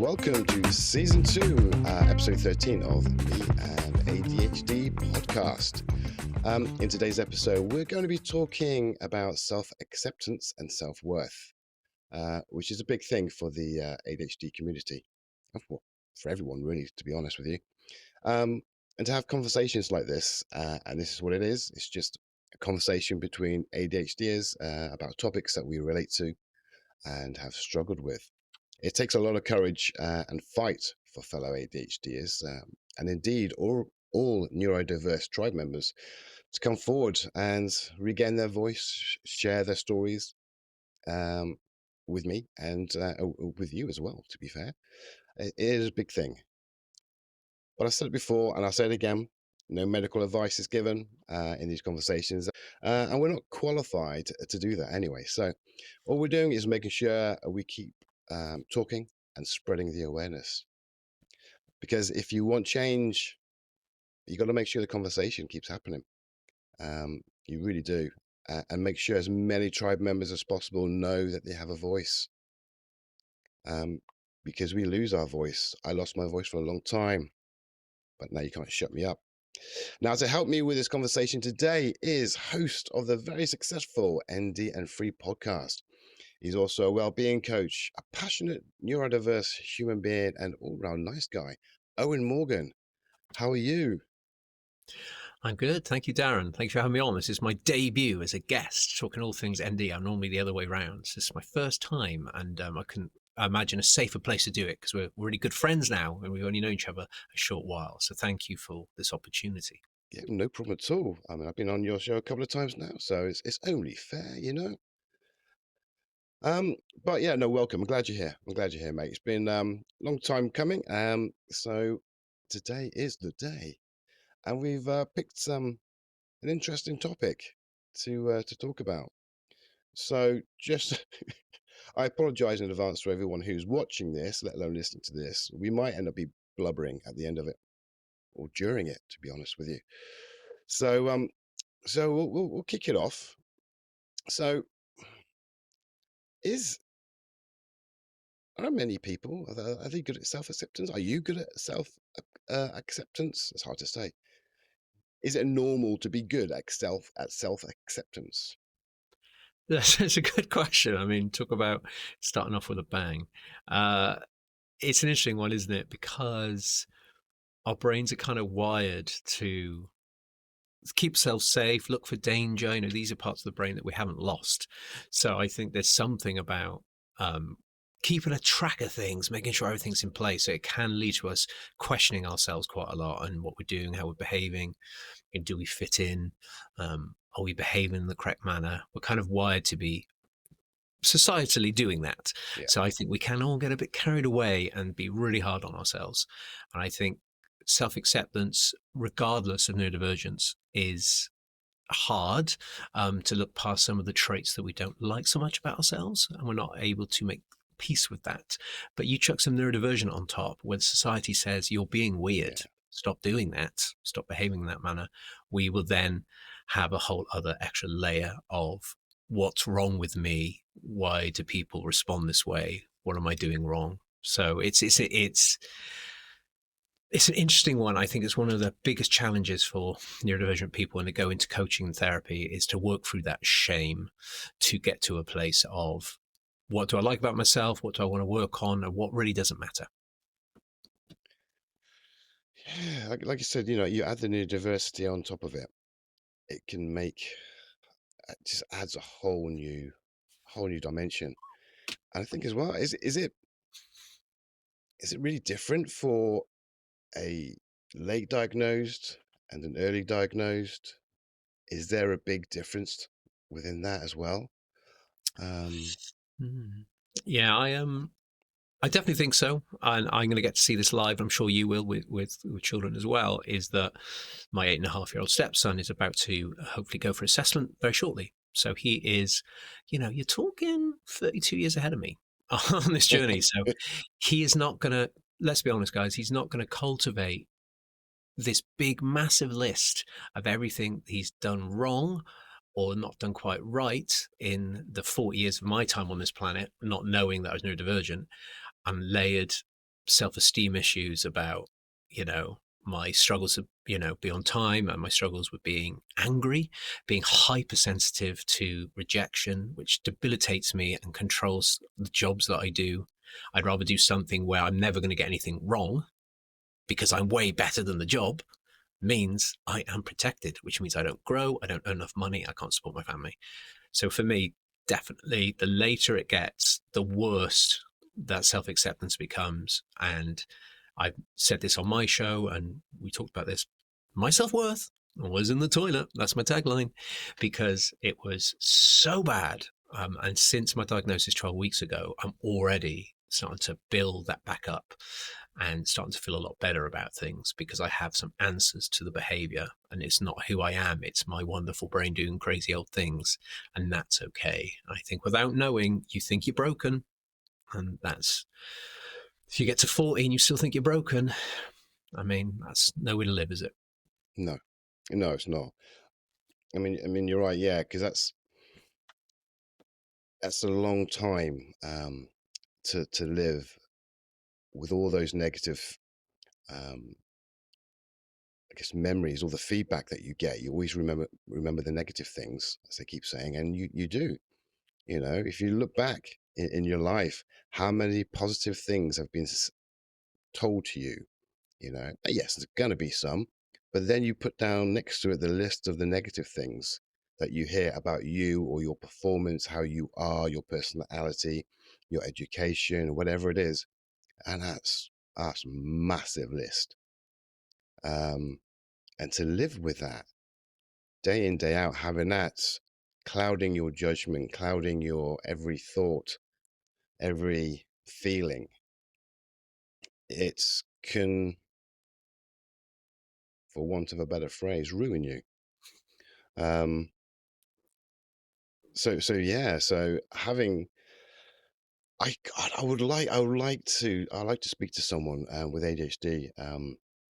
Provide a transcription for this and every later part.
welcome to Season 2, Episode 13 of the ADHD podcast. In today's episode, we're going to be talking about self-acceptance and self-worth, which is a big thing for the ADHD community, for everyone really, to be honest with you. And to have conversations like this, and this is what it is, it's just a conversation between ADHDers about topics that we relate to and have struggled with. It takes a lot of courage and fight for fellow ADHDers, and indeed all neurodiverse tribe members to come forward and regain their voice, share their stories with me and with you as well, to be fair. It is a big thing. But I said it before and I'll say it again, no medical advice is given in these conversations, and we're not qualified to do that anyway. So all we're doing is making sure we keep talking and spreading the awareness. Because if you want change, you got to make sure the conversation keeps happening. You really do. And make sure as many tribe members as possible know that they have a voice. Because we lose our voice. I lost my voice for a long time, but now you can't shut me up. Now, to help me with this conversation today is host of the very successful ND and Free podcast. He's also a wellbeing coach, a passionate neurodiverse human being, and all-round nice guy. Owen Morgan, how are you? I'm good. Thank you, Darren. Thanks for having me on. This is my debut as a guest, talking all things ND. I'm normally the other way around. This is my first time, and I couldn't imagine a safer place to do it because we're really good friends now, and we've only known each other a short while. So thank you for this opportunity. Yeah, no problem at all. I mean, I've been on your show a couple of times now, so it's only fair, you know. But yeah, no, welcome. I'm glad you're here, mate. It's been long time coming. So today is the day, and we've picked an interesting topic to talk about. So just, I apologise in advance to everyone who's watching this, let alone listening to this. We might end up be blubbering at the end of it, or during it, to be honest with you. So we'll kick it off. So are many people, are they good at self-acceptance? Are you good at self-acceptance? It's hard to say. Is it normal to be good at self-acceptance? That's a good question. I mean, talk about starting off with a bang. It's an interesting one, isn't it? Because our brains are kind of wired to keep ourselves safe, look for danger. You know, these are parts of the brain that we haven't lost. So I think there's something about keeping a track of things, making sure everything's in place. So it can lead to us questioning ourselves quite a lot and what we're doing, how we're behaving, and do we fit in? Are we behaving in the correct manner? We're kind of wired to be societally doing that. Yeah. So I think we can all get a bit carried away and be really hard on ourselves. And I think self-acceptance, regardless of neurodivergence, is hard to look past some of the traits that we don't like so much about ourselves, and we're not able to make peace with that. But you chuck some neurodivergent on top where society says you're being weird, stop doing that, stop behaving in that manner, we will then have a whole other extra layer of what's wrong with me, why do people respond this way, what am I doing wrong? So it's an interesting one. I think it's one of the biggest challenges for neurodivergent people when they go into coaching and therapy is to work through that shame to get to a place of what do I like about myself? What do I want to work on? And what really doesn't matter? Yeah, like you said, you know, you add the neurodiversity on top of it. It can make, it just adds a whole new dimension. And I think as well, is it really different for a late diagnosed and an early diagnosed? Is there a big difference within that as well? Yeah, I definitely think so. And I'm going to get to see this live. I'm sure you will with children as well, is that my 8.5-year-old stepson is about to hopefully go for assessment very shortly. So he is, you know, you're talking 32 years ahead of me on this journey. So he is not going to, let's be honest, guys, he's not going to cultivate this big, massive list of everything he's done wrong or not done quite right in the 40 years of my time on this planet, not knowing that I was neurodivergent. I'm layered self-esteem issues about, my struggles of, be on time, and my struggles with being angry, being hypersensitive to rejection, which debilitates me and controls the jobs that I do. I'd rather do something where I'm never going to get anything wrong because I'm way better than the job, means I am protected, which means I don't grow, I don't earn enough money, I can't support my family. So for me, definitely the later it gets, the worse that self-acceptance becomes. And I've said this on my show, and we talked about this. My self-worth was in the toilet. That's my tagline, because it was so bad. And since my diagnosis 12 weeks ago, I'm already starting to build that back up and starting to feel a lot better about things, because I have some answers to the behavior, and it's not who I am. It's my wonderful brain doing crazy old things. And that's okay. I think without knowing, you think you're broken. And that's, if you get to 40 and you still think you're broken, I mean, that's no way to live, is it? No, no, it's not. I mean, you're right. Yeah, because that's a long time to live with all those negative, I guess, memories, all the feedback that you get. You always remember the negative things, as they keep saying, and you do. If you look back in your life, how many positive things have been told to you? Yes, there's going to be some, but then you put down next to it the list of the negative things that you hear about you or your performance, how you are, your personality, your education, whatever it is, and that's a massive list. Um, and to live with that day in, day out, having that clouding your judgment, clouding your every thought, every feeling, it can, for want of a better phrase, ruin you. Um, so yeah, so having, God, I like to speak to someone with ADHD,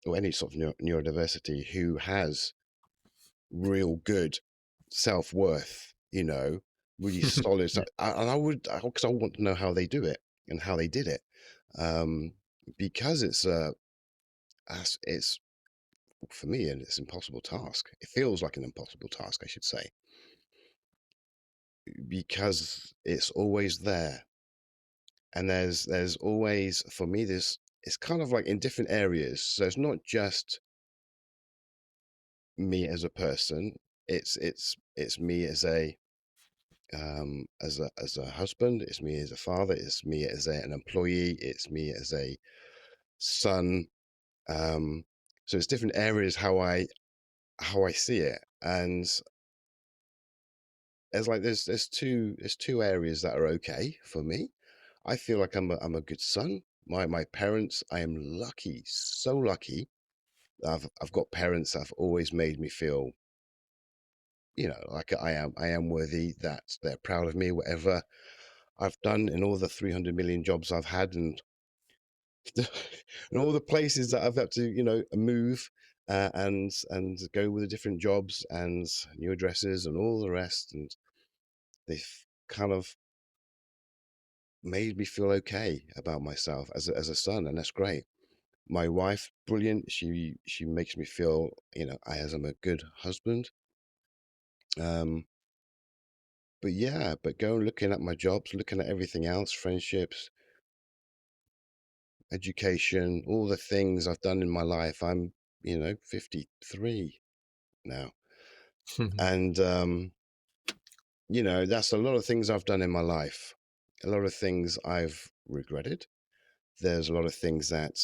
or any sort of neurodiversity, who has real good self-worth, really solid. Yeah. And I would, because I want to know how they do it and how they did it, um, because it's for me, and it's an impossible task. It feels like an impossible task, I should say, because it's always there. And there's always, for me, this, it's kind of like in different areas. So it's not just me as a person. It's me as a husband. It's me as a father. It's me as an employee. It's me as a son. Um, so it's different areas how I see it. And there's two areas that are okay for me. I feel like I'm a good son. My parents, I am lucky, so lucky. I've got parents that have always made me feel, like I am worthy, that they're proud of me, whatever I've done in all the 300 million jobs I've had, and and all the places that I've had to, move, and go with the different jobs and new addresses and all the rest, and they've kind of made me feel okay about myself as a son, and that's great. My wife, brilliant. She makes me feel, as I'm a good husband. Um, but yeah, but going looking at my jobs, looking at everything else, friendships, education, all the things I've done in my life. I'm, 53 now, and that's a lot of things I've done in my life. A lot of things I've regretted. There's a lot of things that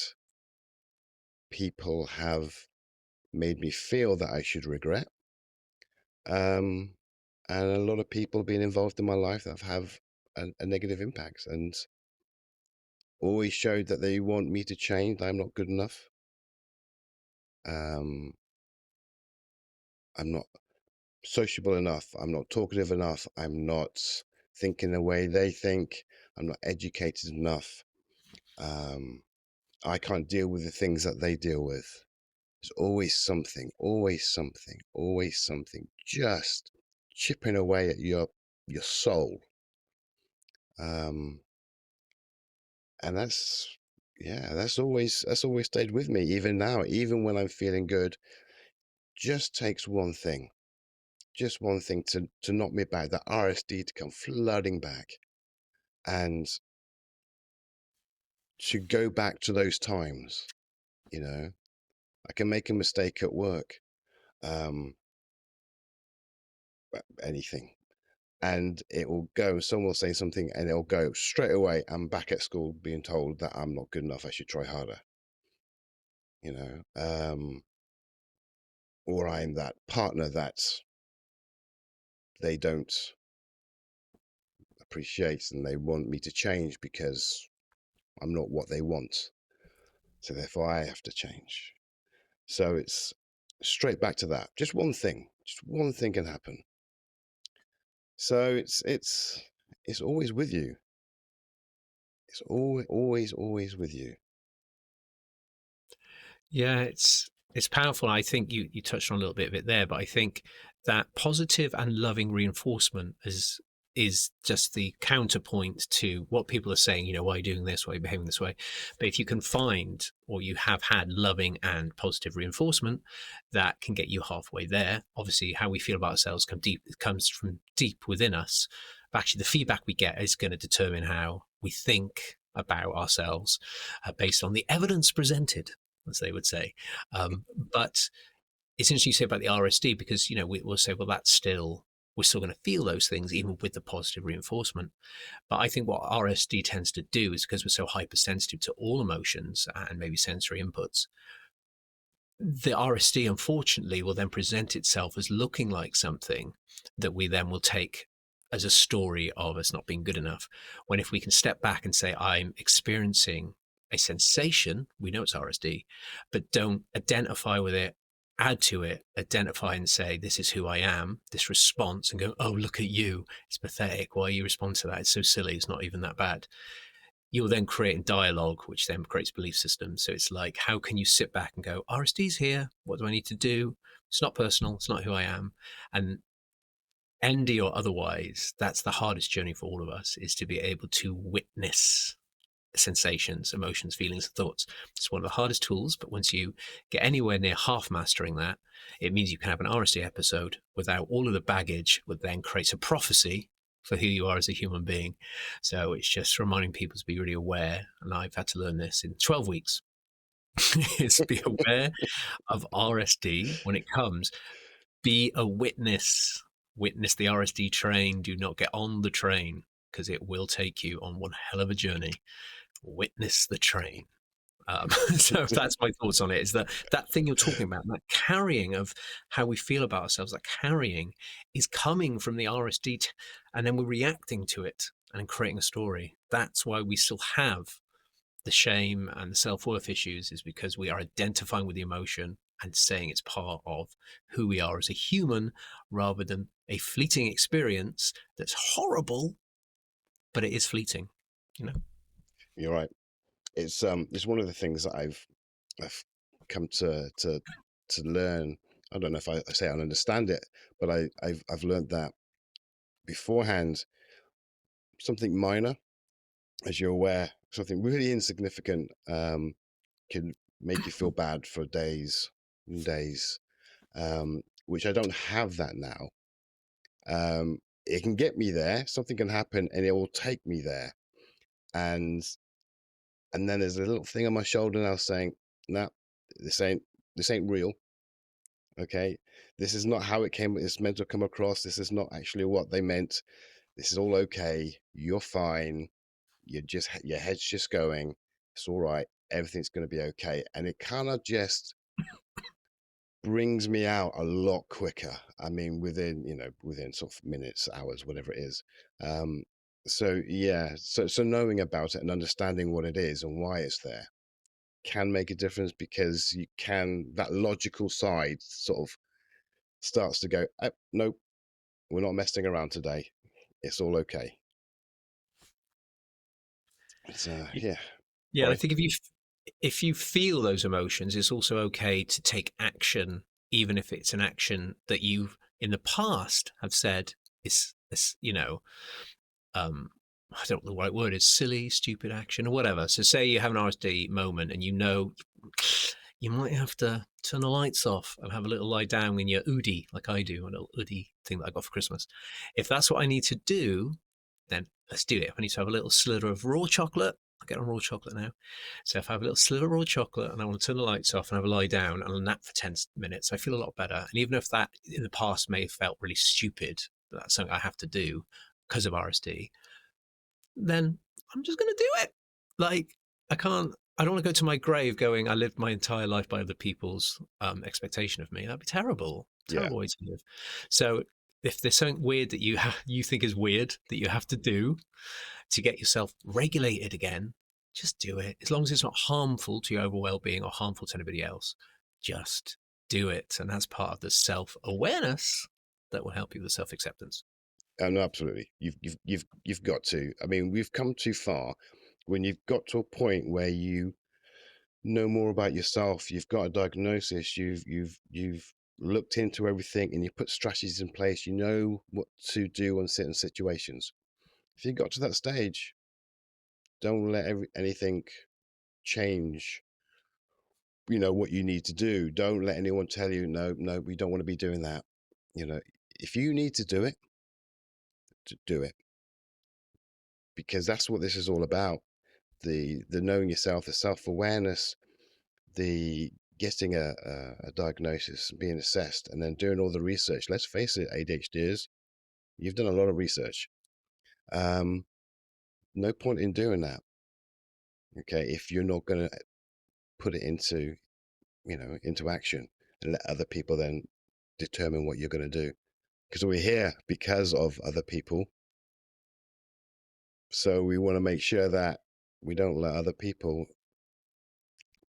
people have made me feel that I should regret. Um, and a lot of people being involved in my life that have a negative impact, and always showed that they want me to change. I'm not good enough. Um, I'm not sociable enough. I'm not talkative enough. I'm not thinking the way they think. I'm not educated enough. Um, I can't deal with the things that they deal with. There's always something, always something, always something, just chipping away at your soul. Um, and Yeah, that's always stayed with me, even now, even when I'm feeling good. Just takes one thing, just one thing to knock me back, that RSD to come flooding back, and to go back to those times. You know, I can make a mistake at work, um, anything, and it will go. Someone will say something, and it'll go straight away. I'm back at school, being told that I'm not good enough. I should try harder. You know, or I'm that partner that they don't appreciate, and they want me to change because I'm not what they want. So therefore, I have to change. So it's straight back to that. Just one thing can happen. So it's always with you. It's always with you. Yeah, it's powerful. I think you touched on a little bit of it there, but I think that positive and loving reinforcement is just the counterpoint to what people are saying, why are you doing this, why are you behaving this way. But if you can find, or you have had, loving and positive reinforcement, that can get you halfway there. Obviously, how we feel about ourselves comes from deep within us. But actually, the feedback we get is going to determine how we think about ourselves, based on the evidence presented, as they would say. But it's interesting you say about the RSD, because we'll say, well, we're still going to feel those things even with the positive reinforcement. But I think what RSD tends to do is, because we're so hypersensitive to all emotions and maybe sensory inputs, the RSD unfortunately will then present itself as looking like something that we then will take as a story of us not being good enough. When if we can step back and say, I'm experiencing a sensation, we know it's RSD, but don't identify with it, add to it, identify and say, this is who I am, this response, and go, oh, look at you. It's pathetic. Why you respond to that? It's so silly. It's not even that bad. You're then creating dialogue, which then creates belief systems. So it's like, how can you sit back and go, RSD's here. What do I need to do? It's not personal. It's not who I am. And ND or otherwise, that's the hardest journey for all of us, is to be able to witness sensations, emotions, feelings, and thoughts. It's one of the hardest tools, but once you get anywhere near half mastering that, it means you can have an RSD episode without all of the baggage, which then creates a prophecy for who you are as a human being. So it's just reminding people to be really aware, and I've had to learn this in 12 weeks, is be aware of RSD when it comes. Be a witness. Witness the RSD train. Do not get on the train, because it will take you on one hell of a journey. Witness the train. So that's my thoughts on it, is that thing you're talking about, that carrying of how we feel about ourselves, that carrying is coming from the RSD, and then we're reacting to it and creating a story. That's why we still have the shame and the self-worth issues, is because we are identifying with the emotion and saying it's part of who we are as a human, rather than a fleeting experience that's horrible, but it is fleeting, you know. You're right. It's one of the things that I've come to learn. I don't know if I say I understand it, but I've learned that beforehand, something minor, as you're aware, something really insignificant, can make you feel bad for days and days, which I don't have that now. It can get me there. Something can happen, and it will take me there, and then there's a little thing on my shoulder now saying, "No, this ain't real. Okay, this is not how it came. It's meant to come across. This is not actually what they meant. This is all okay. You're fine. Your head's just going. It's all right. Everything's going to be okay." And it kind of just brings me out a lot quicker. I mean, within sort of minutes, hours, whatever it is. Um, so yeah, so knowing about it and understanding what it is and why it's there can make a difference, because that logical side sort of starts to go, oh, nope, we're not messing around today. It's all okay. It's yeah. Yeah, and I Sorry. think if you feel those emotions, it's also okay to take action, even if it's an action that you in the past have said is um, I don't know the right word is, silly, stupid action or whatever. So say you have an RSD moment and you know you might have to turn the lights off and have a little lie down in your Oodie, like I do, a little Oodie thing that I got for Christmas. If that's what I need to do, then let's do it. If I need to have a little slither of raw chocolate, I get on raw chocolate now. So if I have a little slither of raw chocolate and I want to turn the lights off and have a lie down and a nap for 10 minutes, I feel a lot better. And even if that in the past may have felt really stupid, that's something I have to do because of RSD, then I'm just going to do it. Like, I don't want to go to my grave going, I lived my entire life by other people's expectation of me. That'd be terrible. Terrible way to live. So if there's something weird that you think is weird that you have to do to get yourself regulated again, just do it. As long as it's not harmful to your overall well-being or harmful to anybody else, just do it. And that's part of the self-awareness that will help you with self-acceptance. No, absolutely. You've got to. I mean, we've come too far when you've got to a point where you know more about yourself. You've got a diagnosis. You've looked into everything, and you put strategies in place. You know what to do in certain situations. If you got to that stage, don't let anything change. You know what you need to do. Don't let anyone tell you, no, we don't want to be doing that. You know, if you need to do it, to do it, because that's what this is all about. The knowing yourself, the self-awareness, the getting a diagnosis, being assessed, and then doing all the research. Let's face it, ADHDers, you've done a lot of research. No point in doing that, okay, if you're not going to put it into, into action and let other people then determine what you're going to do. Because we're here because of other people. So we want to make sure that we don't let other people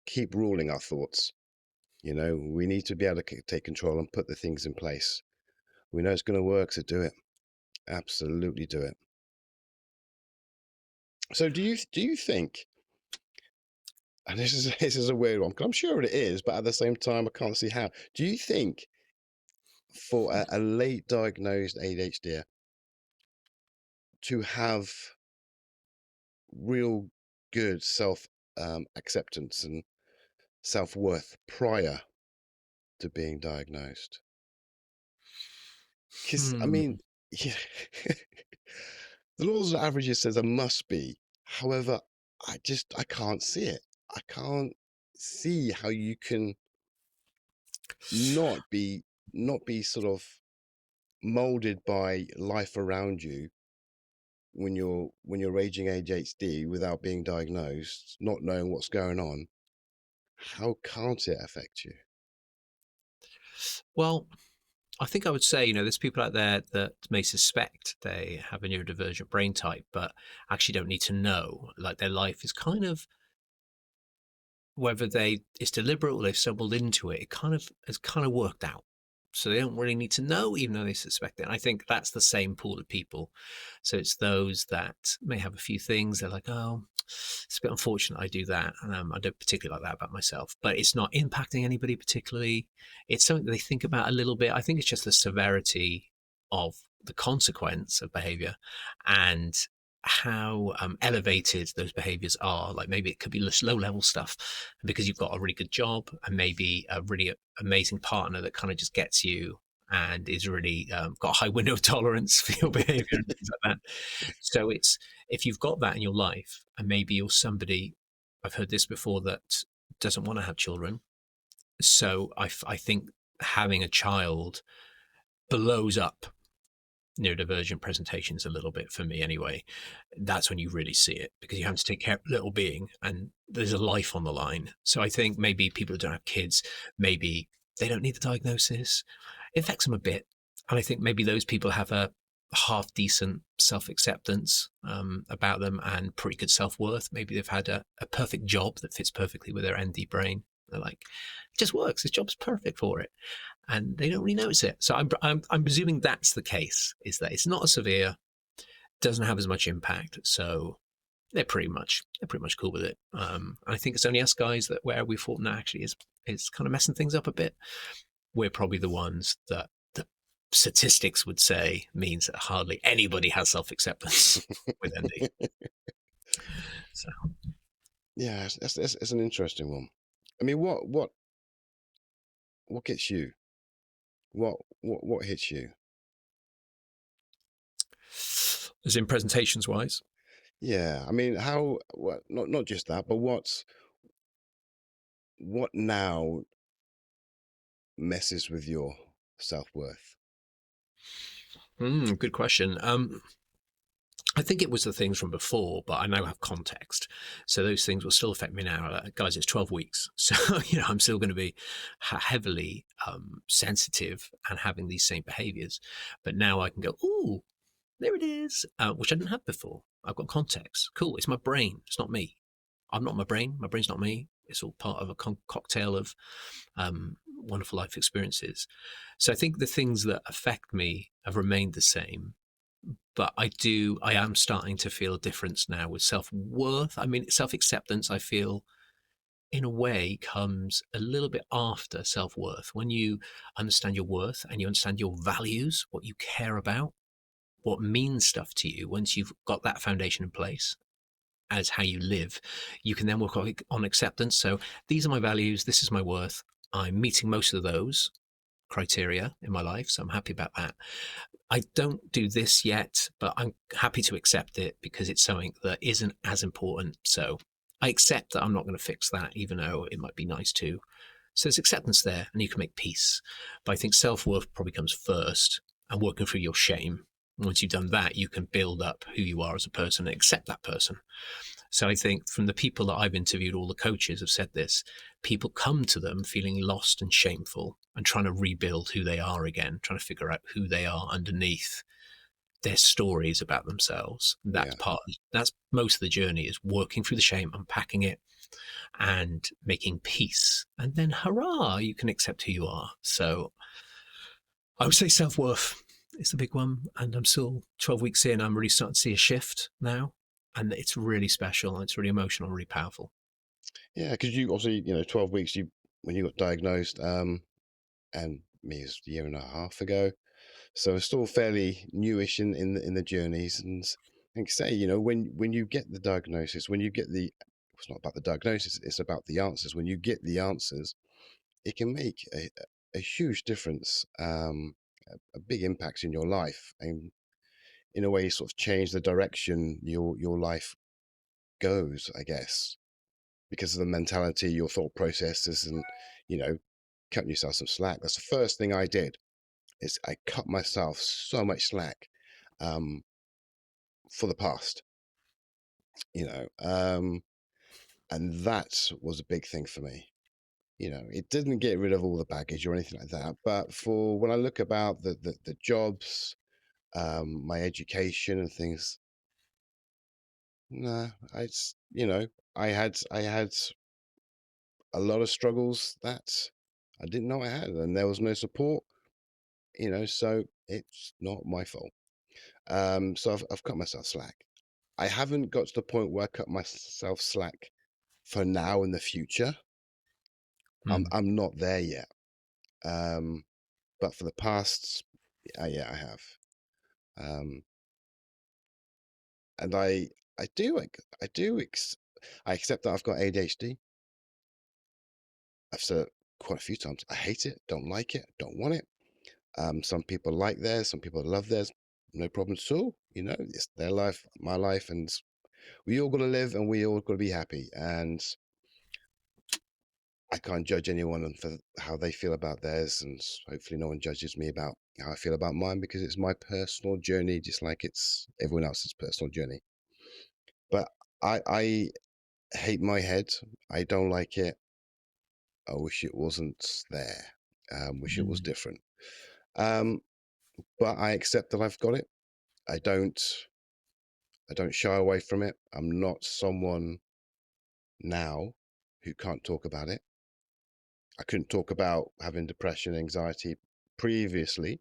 keep ruling our thoughts. We need to be able to take control and put the things in place. We know it's going to work, so do it. Absolutely do it. So do you think, and this is a weird one, because I'm sure it is, but at the same time, I can't see how. Do you think for a late diagnosed ADHD to have real good self acceptance and self-worth prior to being diagnosed? Because I mean, yeah, the laws of averages says there must be. However, I can't see it. I can't see how you can not be sort of molded by life around you when you're raging ADHD without being diagnosed, not knowing what's going on. How can't it affect you? Well, I think I would say, there's people out there that may suspect they have a neurodivergent brain type, but actually don't need to know. Like, their life is kind of, whether it's deliberate or they've stumbled into it, has kind of worked out. So they don't really need to know, even though they suspect it. And I think that's the same pool of people. So it's those that may have a few things. They're like, oh, it's a bit unfortunate I do that. And I don't particularly like that about myself. But it's not impacting anybody particularly. It's something that they think about a little bit. I think it's just the severity of the consequence of behavior and how elevated those behaviors are. Like, maybe it could be low level stuff because you've got a really good job and maybe a really amazing partner that kind of just gets you and is really got a high window of tolerance for your behavior and things like that. So it's, if you've got that in your life and maybe you're somebody, I've heard this before, that doesn't want to have children. So I think having a child blows up neurodivergent presentations a little bit, for me anyway. That's when you really see it, because you have to take care of a little being and there's a life on the line. So I think maybe people who don't have kids, maybe they don't need the diagnosis. It affects them a bit. And I think maybe those people have a half decent self-acceptance about them and pretty good self-worth. Maybe they've had a perfect job that fits perfectly with their ND brain. They're like, it just works. This job's perfect for it. And they don't really notice it. So I'm presuming that's the case, is that it's not as severe, doesn't have as much impact. So they're pretty much cool with it. I think it's only us guys that where we thought, no, actually is kind of messing things up a bit. We're probably the ones that statistics would say means that hardly anybody has self-acceptance with ND. So, Yeah, it's an interesting one. I mean, what gets you? What hits you? as in presentations wise, Yeah, I mean, how? What? Not just that, but what now messes with your self-worth? good question. I think it was the things from before, but I now have context. So those things will still affect me now. Guys, it's 12 weeks. So, I'm still going to be heavily sensitive and having these same behaviors. But now I can go, ooh, there it is, which I didn't have before. I've got context. Cool. It's my brain. It's not me. I'm not my brain. My brain's not me. It's all part of a cocktail of wonderful life experiences. So I think the things that affect me have remained the same, but I am starting to feel a difference now with self-worth. I mean, self-acceptance, I feel in a way comes a little bit after self-worth. When you understand your worth and you understand your values, what you care about, what means stuff to you, once you've got that foundation in place as how you live, you can then work on acceptance. So these are my values, this is my worth. I'm meeting most of those criteria in my life, so I'm happy about that. I don't do this yet, but I'm happy to accept it because it's something that isn't as important. So I accept that I'm not going to fix that, even though it might be nice to. So there's acceptance there, and you can make peace. But I think self-worth probably comes first, and working through your shame. Once you've done that, you can build up who you are as a person and accept that person. So I think from the people that I've interviewed, all the coaches have said this, people come to them feeling lost and shameful and trying to rebuild who they are again, trying to figure out who they are underneath their stories about themselves. Yeah, That's most of the journey, is working through the shame, unpacking it and making peace. And then hurrah, you can accept who you are. So I would say self-worth is the big one. And I'm still 12 weeks in. I'm really starting to see a shift now. And it's really special. It's really emotional, really powerful. yeah, because you obviously, 12 weeks. You when you got diagnosed, and me is a year and a half ago, so it's still fairly newish in the journeys. And like I say, when you get the diagnosis, when you get it's not about the diagnosis, it's about the answers. When you get the answers, it can make a huge difference, a big impact in your life, and in a way, sort of change the direction your life goes, I guess, because of the mentality, your thought processes, and you know, cutting yourself some slack. That's the first thing I did. Is I cut myself so much slack, um, for the past, you know, um, and that was a big thing for me. It didn't get rid of all the baggage or anything like that, but for when I look about the jobs, my education and things, nah, I had a lot of struggles that I didn't know I had, and there was no support, so it's not my fault. So I've cut myself slack. I haven't got to the point where I cut myself slack for now in the future. I'm Mm. I'm not there yet. Um, but for the past, yeah, I have. Um, and I do I do I accept that I've got ADHD. I've said it quite a few times. I hate it, don't like it, don't want it. Some people like theirs, some people love theirs. No problem at all. It's their life, my life, and we all got to live, and we all got to be happy. And I can't judge anyone for how they feel about theirs, and hopefully no one judges me about how I feel about mine, because it's my personal journey, just like it's everyone else's personal journey. But I hate my head. I don't like it. I wish it wasn't there. Wish it was Mm. different. Um, but I accept that I've got it. I don't I don't shy away from it. I'm not someone now who can't talk about it. I couldn't talk about having depression, anxiety previously,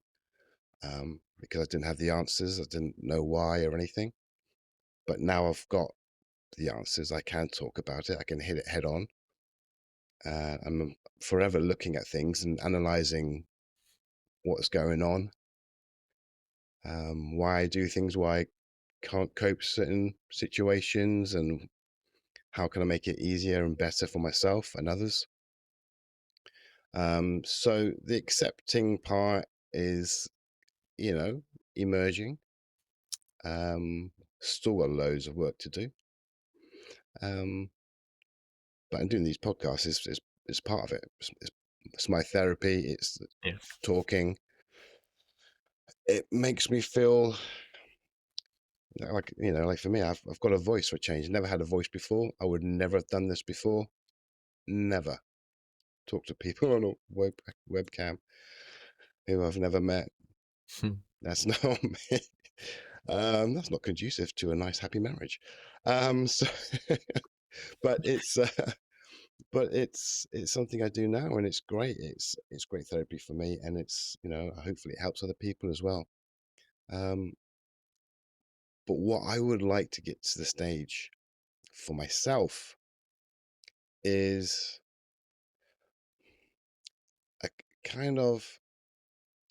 because I didn't have the answers. I didn't know why or anything. But now I've got the answers. I can talk about it. I can hit it head on. I'm forever looking at things and analyzing what's going on. why I do things, why I can't cope with certain situations, and how can I make it easier and better for myself and others. So the accepting part is, emerging. Um, Still got loads of work to do. Um, but I'm doing these podcasts is part of it. It's my therapy. It's Yeah. talking. It makes me feel like for me, I've got a voice for a change. Never had a voice before. I would never have done this before. Never talk to people on a webcam who I've never met. That's not me. That's not conducive to a nice, happy marriage. So, but it's something I do now, and it's great. It's great therapy for me, and it's hopefully it helps other people as well. Um, but what I would like to get to the stage for myself is a kind of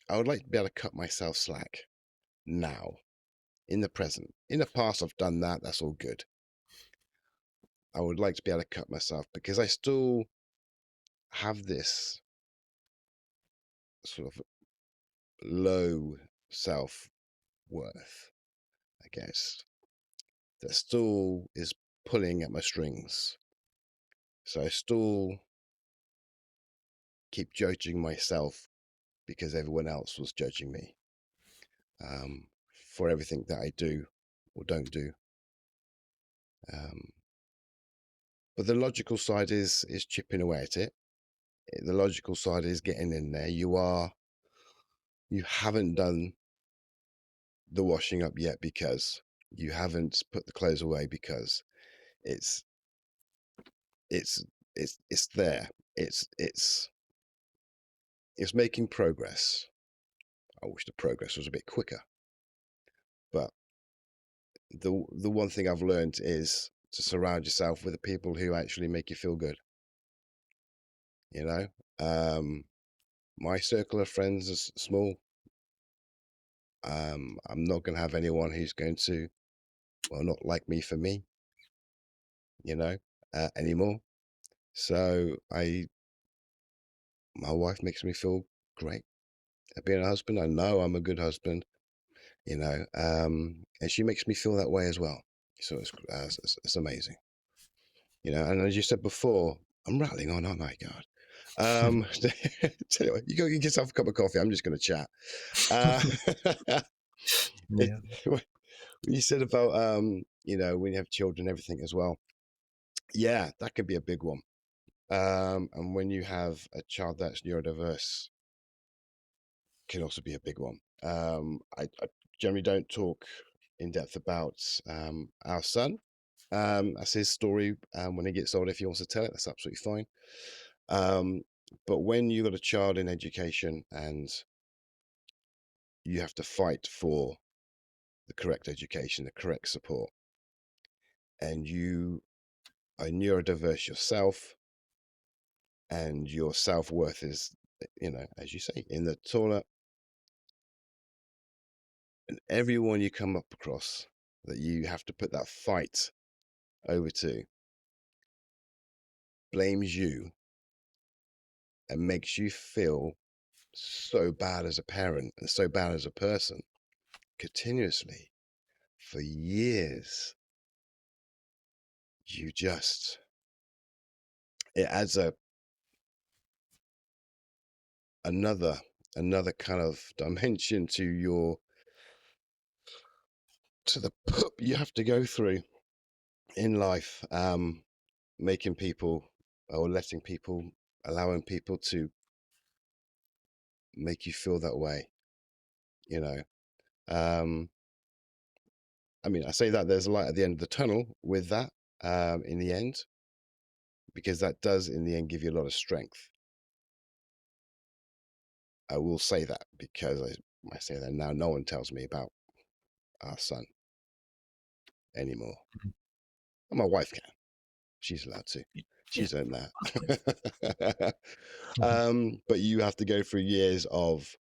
I would like to be able to cut myself slack now in the present. In the past, I've done that. That's all good. I would like to be able to cut myself because I still have this sort of low self worth, I guess, that still is pulling at my strings. So I still keep judging myself because everyone else was judging me for everything that I do or don't do. But the logical side is chipping away at it. The logical side is getting in there. You haven't done the washing up yet because you haven't put the clothes away because it's it's it's there. It's making progress. I wish the progress was a bit quicker, but the one thing I've learned is to surround yourself with the people who actually make you feel good. You know, my circle of friends is small. I'm not going to have anyone who's going to, well, not like me for me, you know, anymore. So my wife makes me feel great. Being a husband, I know I'm a good husband, and she makes me feel that way as well. So it's amazing, And as you said before, I'm rattling on, aren't I? God. Tell you what, you go get yourself a cup of coffee. I'm just going to chat. Uh, it, Yeah. what you said about when you have children, everything as well. Yeah, that could be a big one. And when you have a child that's neurodiverse, can also be a big one. I generally don't talk in depth about our son. That's his story. When he gets older, if he wants to tell it, that's absolutely fine. But when you've got a child in education and you have to fight for the correct education, the correct support, and you are neurodiverse yourself, and your self-worth is, as you say, in the toilet, and everyone you come up across that you have to put that fight over to blames you and makes you feel so bad as a parent and so bad as a person continuously for years, you just it adds another another kind of dimension to the poop you have to go through in life, making people or letting people allowing people to make you feel that way, you know. Um, I mean, I say that there's a light at the end of the tunnel with that, in the end, because that does in the end give you a lot of strength. I will say that because I say that now no one tells me about our son anymore. Mhm. And my wife can. She's allowed to. Yeah. She's earned Okay. that. Mhm. But you have to go through years of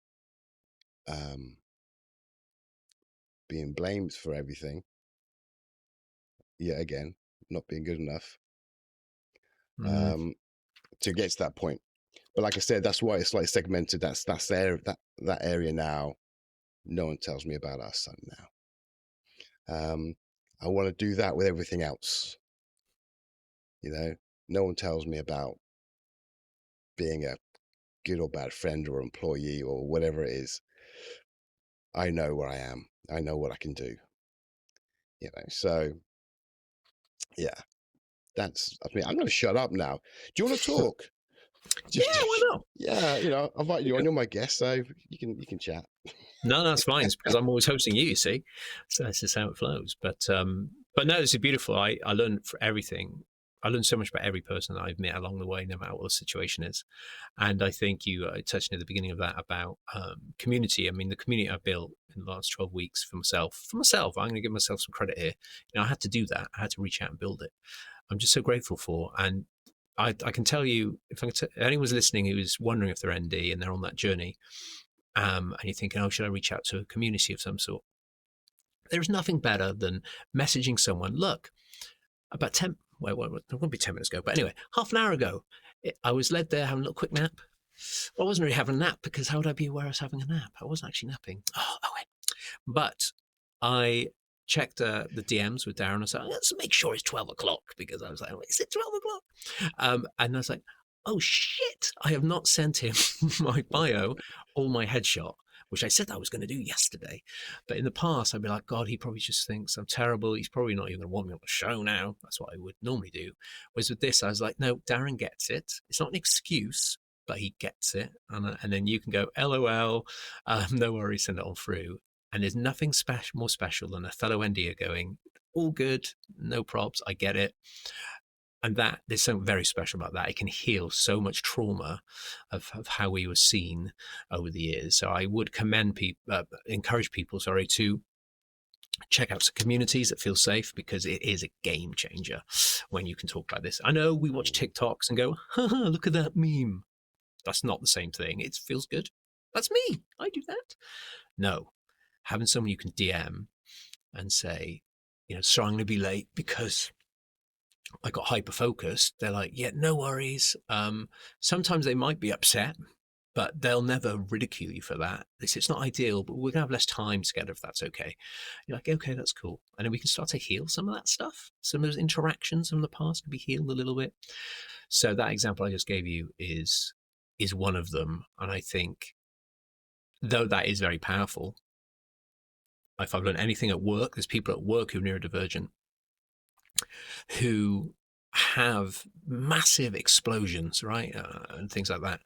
um, being blamed for everything. Yet again, not being good enough to get to that point. But like I said, that's why it's like segmented. That's there, that area now. No one tells me about our son now. I want to do that with everything else. No one tells me about being a good or bad friend or employee or whatever it is. I know where I am. I know what I can do. So yeah, I mean, I'm going to shut up now. Do you want to talk? Yeah, why not? Yeah, I've invited you on. You're my guest, so you can chat. No, that's fine. It's because I'm always hosting you see. So that's just how it flows. But no, this is beautiful. I learned for everything. I learned so much about every person that I've met along the way, no matter what the situation is. And I think you touched at the beginning of that about community. I mean, the community I built in the last 12 weeks for myself, I'm going to give myself some credit here. I had to do that. I had to reach out and build it. I'm just so grateful for. And I can tell you, if anyone's listening who is wondering if they're ND and they're on that journey, and you're thinking, oh, should I reach out to a community of some sort? There's nothing better than messaging someone. Look, about 10, well, it won't be 10 minutes ago, but anyway, half an hour ago, I was led there having a little quick nap. Well, I wasn't really having a nap because how would I be aware I was having a nap? I wasn't actually napping. Oh, wait. But I checked the DMs with Darren. I was like, let's make sure it's 12 o'clock because I was like, is it 12 o'clock? And I was like, oh shit, I have not sent him my bio or my headshot, which I said I was going to do yesterday. But in the past, I'd be like, God, he probably just thinks I'm terrible. He's probably not even going to want me on the show now. That's what I would normally do. Whereas with this, I was like, no, Darren gets it. It's not an excuse, but he gets it. And then you can go, LOL, no worries, send it on through. And there's nothing more special than a fellow NDer going, all good, no props, I get it. And that there's something very special about that. It can heal so much trauma of how we were seen over the years. So I would encourage people, to check out some communities that feel safe because it is a game changer when you can talk about this. I know we watch TikToks and go, look at that meme. That's not the same thing. It feels good. That's me. I do that. No, having someone you can DM and say, so I'm going to be late because I got hyper focused. They're like, yeah, no worries. Sometimes they might be upset, but they'll never ridicule you for that. It's not ideal, but we're gonna have less time together if that's okay. You're like, okay, that's cool. And then we can start to heal some of that stuff. Some of those interactions from the past can be healed a little bit. So that example I just gave you is one of them. And I think, though that is very powerful, if I've learned anything at work, there's people at work who are neurodivergent who have massive explosions, right? And things like that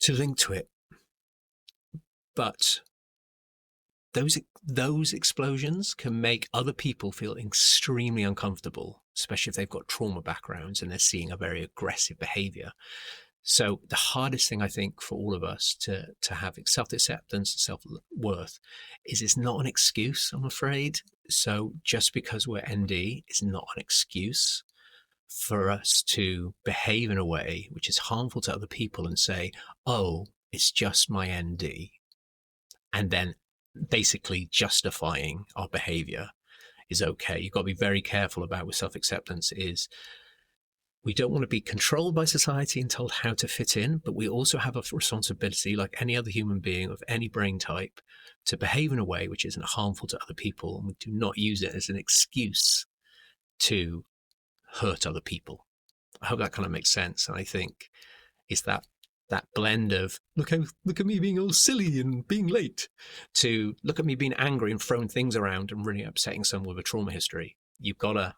to link to it. But those explosions can make other people feel extremely uncomfortable, especially if they've got trauma backgrounds and they're seeing a very aggressive behavior. So the hardest thing I think for all of us to have self-acceptance, self-worth, is it's not an excuse, I'm afraid. So just because we're ND is not an excuse for us to behave in a way which is harmful to other people and say, oh, it's just my ND. And then basically justifying our behavior is okay. You've got to be very careful about with self-acceptance is we don't want to be controlled by society and told how to fit in, but we also have a responsibility, like any other human being of any brain type, to behave in a way which isn't harmful to other people. And we do not use it as an excuse to hurt other people. I hope that kind of makes sense. And I think it's that blend of look at me being all silly and being late, to look at me being angry and throwing things around and really upsetting someone with a trauma history. You've got to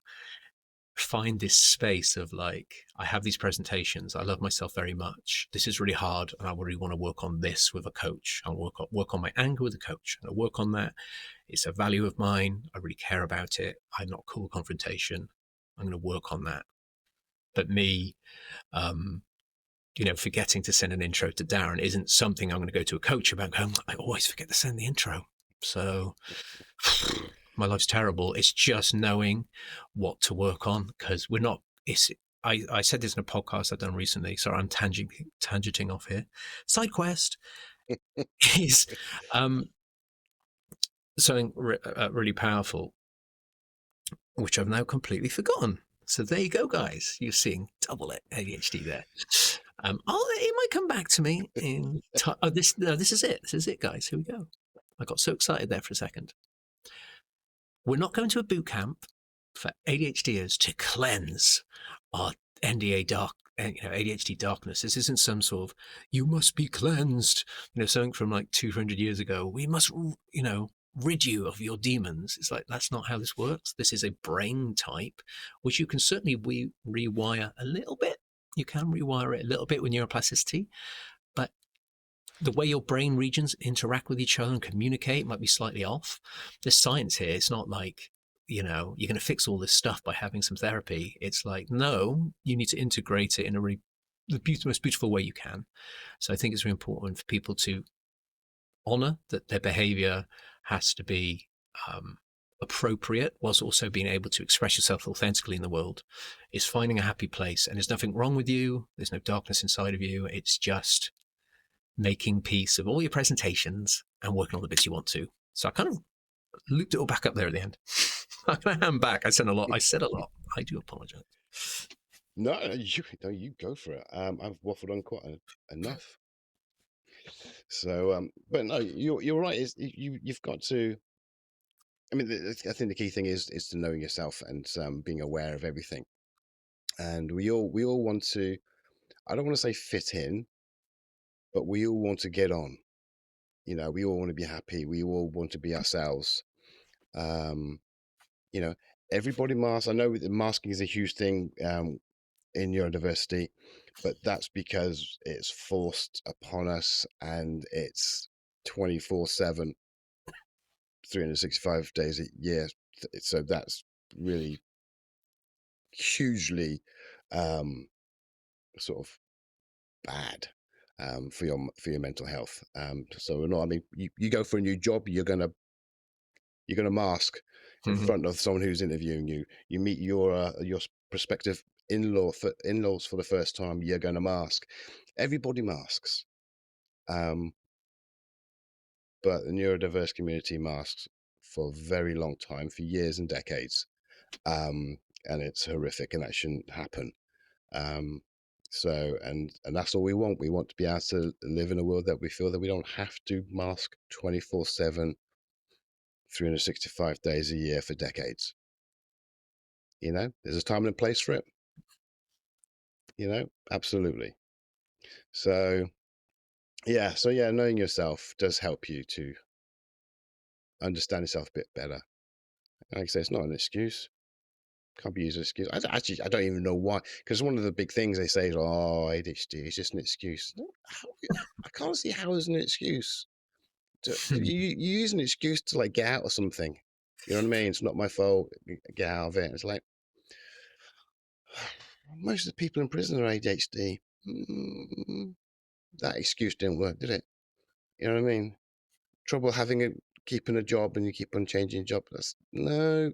find this space of like, I have these presentations, I love myself very much, this is really hard, and I really want to work on this with a coach. I'll work on my anger with a coach. I'll work on that. It's a value of mine. I really care about it. I'm not cool with confrontation. I'm going to work on that. But me, forgetting to send an intro to Darren isn't something I'm going to go to a coach about going, I always forget to send the intro. So my life's terrible. It's just knowing what to work on, because I said this in a podcast I've done recently. Sorry, I'm tangenting off here. Side quest is something really powerful, which I've now completely forgotten. So there you go, guys. You're seeing double ADHD there. It might come back to me in time. Oh, this is it. This is it, guys. Here we go. I got so excited there for a second. We're not going to a boot camp for ADHDers to cleanse our ADHD darkness. This isn't some sort of, you must be cleansed, something from like 200 years ago. We must, rid you of your demons. It's like, that's not how this works. This is a brain type, which you can certainly rewire a little bit. You can rewire it a little bit with neuroplasticity, but the way your brain regions interact with each other and communicate might be slightly off. There's science here. It's not like, you're going to fix all this stuff by having some therapy. It's like, no, you need to integrate it in the most beautiful way you can. So I think it's really important for people to honor that their behavior has to be appropriate, whilst also being able to express yourself authentically in the world. Is finding a happy place, and there's nothing wrong with you. There's no darkness inside of you. It's just making peace of all your presentations and working on the bits you want to. So I kind of looped it all back up there at the end. I'm going to hand back. I said a lot. I do apologize. No, you go for it. I've waffled on quite enough. So, but no, you're right. You've got to. I mean, I think the key thing is to knowing yourself and being aware of everything. And we all want to. I don't want to say fit in, but we all want to get on. We all want to be happy. We all want to be ourselves. Everybody masks. I know that masking is a huge thing in neurodiversity, but that's because it's forced upon us and it's 24/7, 365 days a year. So that's really hugely sort of bad for your mental health. So I mean, you go for a new job, you're gonna mask in front of someone who's interviewing you. You meet your prospective in-laws for the first time, you're going to mask. Everybody masks. But the neurodiverse community masks for a very long time, for years and decades. And it's horrific, and that shouldn't happen. So, and that's all we want. We want to be able to live in a world that we feel that we don't have to mask 24/7, 365 days a year for decades. There's a time and a place for it. Absolutely. So knowing yourself does help you to understand yourself a bit better. Like I say, it's not an excuse. Can't be used as an excuse. I don't even know why. Because one of the big things they say is, "Oh, ADHD is just an excuse." I can't see how it's an excuse. You use an excuse to like get out of something. You know what I mean? It's not my fault. Get out of it. It's like most of the people in prison are ADHD. That excuse didn't work, did it? You know what I mean? Trouble keeping a job and you keep on changing job. That's no,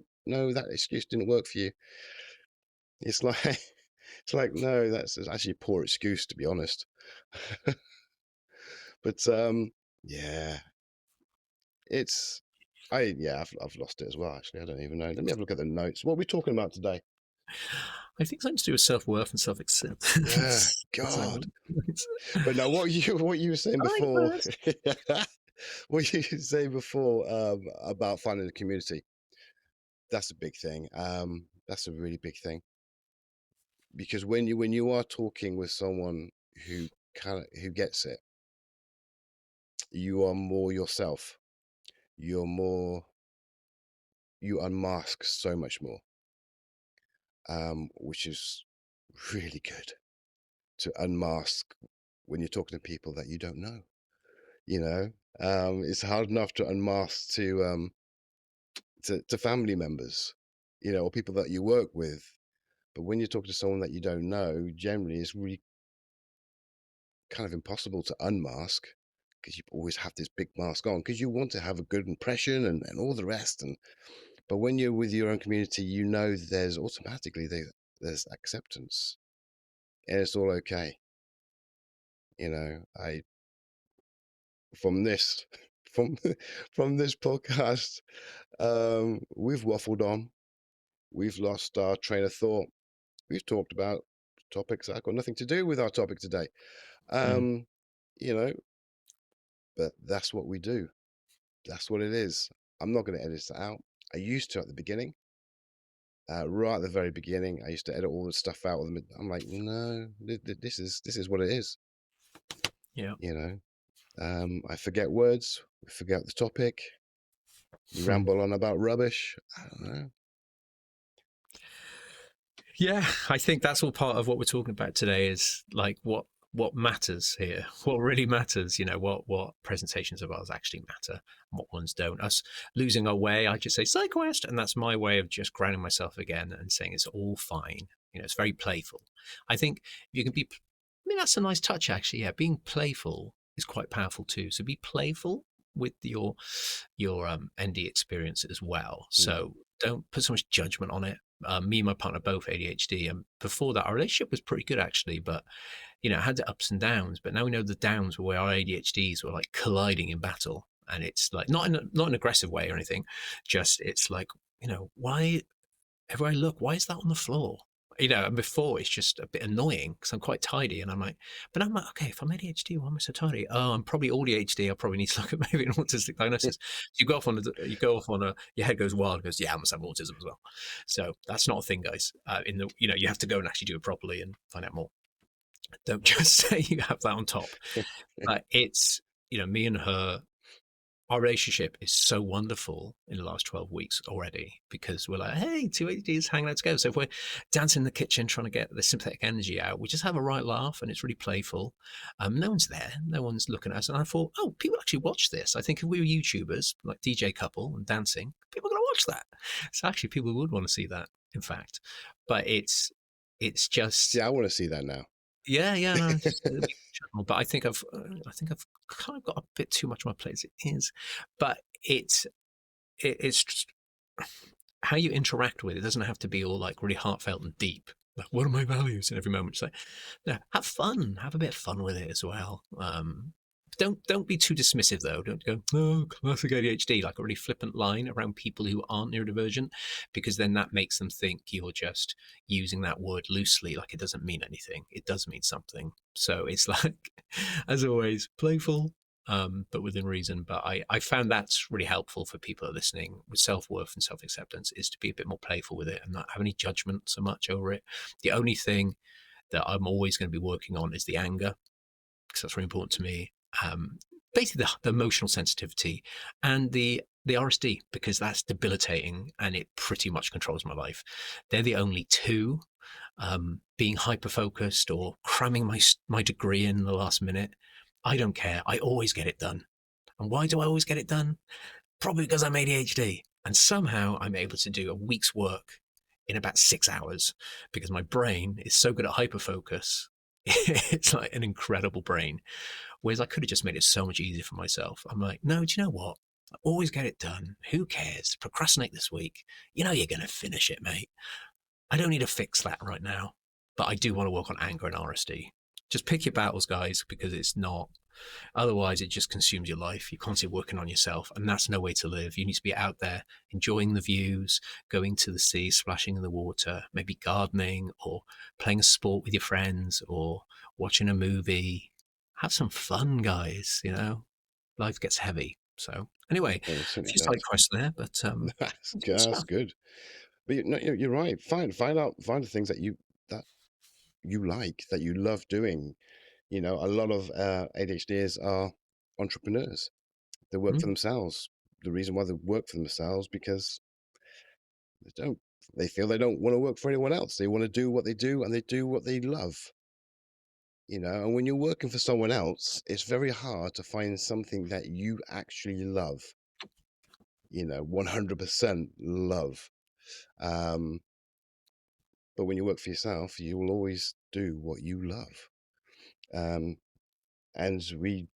that excuse didn't work for you. It's like no, that's actually a poor excuse, to be honest. But yeah, I've lost it as well. Actually, I don't even know. Let me have a look at the notes. What are we talking about today? I think something to do with self-worth and self-acceptance. Yeah, God. But no, what you were saying before. What you were saying before about finding a community. That's a big thing. That's a really big thing. Because when you are talking with someone who gets it, you are more yourself. You unmask so much more, which is really good to unmask when you're talking to people that you don't know. It's hard enough to unmask to family members, or people that you work with. But when you talk to someone that you don't know, generally it's really kind of impossible to unmask, because you always have this big mask on because you want to have a good impression and all the rest. But when you're with your own community, there's automatically there's acceptance, and it's all okay. I from this from from this podcast. We've waffled on. We've lost our train of thought. We've talked about topics that have got nothing to do with our topic today. Mm. Um, you know, but that's what we do. That's what it is. I'm not going to edit it out. I used to at the beginning. Right at the very beginning, I used to edit all the stuff out. I'm like, no, this is what it is. Yeah. You know, I forget words, we forget the topic, we Hmm. ramble on about rubbish. I don't know. Yeah, I think that's all part of what we're talking about today is like what matters here, what really matters, what presentations of ours actually matter and what ones don't. Us losing our way, I just say side quest, and that's my way of just grounding myself again and saying it's all fine. It's very playful. I think you can be, I mean, that's a nice touch actually. Yeah, being playful is quite powerful too. So be playful with your ND experience as well. Mm. So don't put so much judgment on it. Me and my partner both ADHD, and before that, our relationship was pretty good actually. But it had the ups and downs. But now we know the downs were where our ADHDs were like colliding in battle, and it's like not an aggressive way or anything. Just it's like why everywhere I look, why is that on the floor? And before it's just a bit annoying because I'm quite tidy, and I'm like, but I'm like, okay, if I'm ADHD, why am I so tidy? Oh, I'm probably all ADHD. I probably need to look at maybe an autistic diagnosis. So you go off on your head goes wild, goes, yeah, I must have autism as well. So that's not a thing, guys. You have to go and actually do it properly and find out more. Don't just say you have that on top. But it's me and her, our relationship is so wonderful in the last 12 weeks already because we're like, hey, two ADs hanging out together. So if we're dancing in the kitchen trying to get the sympathetic energy out, we just have a right laugh and it's really playful. No one's there. No one's looking at us. And I thought, oh, people actually watch this. I think if we were YouTubers, like DJ couple and dancing, people are going to watch that. So actually people would want to see that, in fact. But it's See, just I want to see that now. yeah, no, it's just a bit general, but I think I've kind of got a bit too much on my plate as it is. But it's just how you interact with it. It doesn't have to be all like really heartfelt and deep. Like, what are my values in every moment? It's like, no, have fun, have a bit of fun with it as well. Don't be too dismissive though. Don't go, oh, classic ADHD, like a really flippant line around people who aren't neurodivergent, because then that makes them think you're just using that word loosely, like it doesn't mean anything. It does mean something. So it's like, as always, playful, but within reason. But I found that's really helpful for people that are listening with self-worth and self-acceptance, is to be a bit more playful with it and not have any judgment so much over it. The only thing that I'm always going to be working on is the anger, because that's really important to me. Basically the emotional sensitivity and the RSD, because that's debilitating and it pretty much controls my life. They're the only two. Being hyper focused or cramming my degree in the last minute, I don't care. I always get it done. And why do I always get it done? Probably because I'm ADHD. And somehow I'm able to do a week's work in about 6 hours because my brain is so good at hyperfocus. It's like an incredible brain. Whereas I could have just made it so much easier for myself. I'm like, no, do you know what? I always get it done. Who cares? Procrastinate this week. You're going to finish it, mate. I don't need to fix that right now. But I do want to work on anger and RSD. Just pick your battles, guys, because it's not. Otherwise, it just consumes your life. You're constantly working on yourself, and that's no way to live. You need to be out there enjoying the views, going to the sea, splashing in the water, maybe gardening or playing a sport with your friends or watching a movie. Have some fun, guys. Life gets heavy. So anyway, Well, it a certainly few side does. quests there, but good That's stuff. good. But no, you're right. Find the things that you like, that you love doing. A lot of ADHDers are entrepreneurs. They work for Mm. themselves. The reason why they work for themselves because they don't. They feel they don't want to work for anyone else. They want to do what they do, and they do what they love. And when you're working for someone else, it's very hard to find something that you actually love. 100% love. Um, but when you work for yourself, you will always do what you love. Um, and we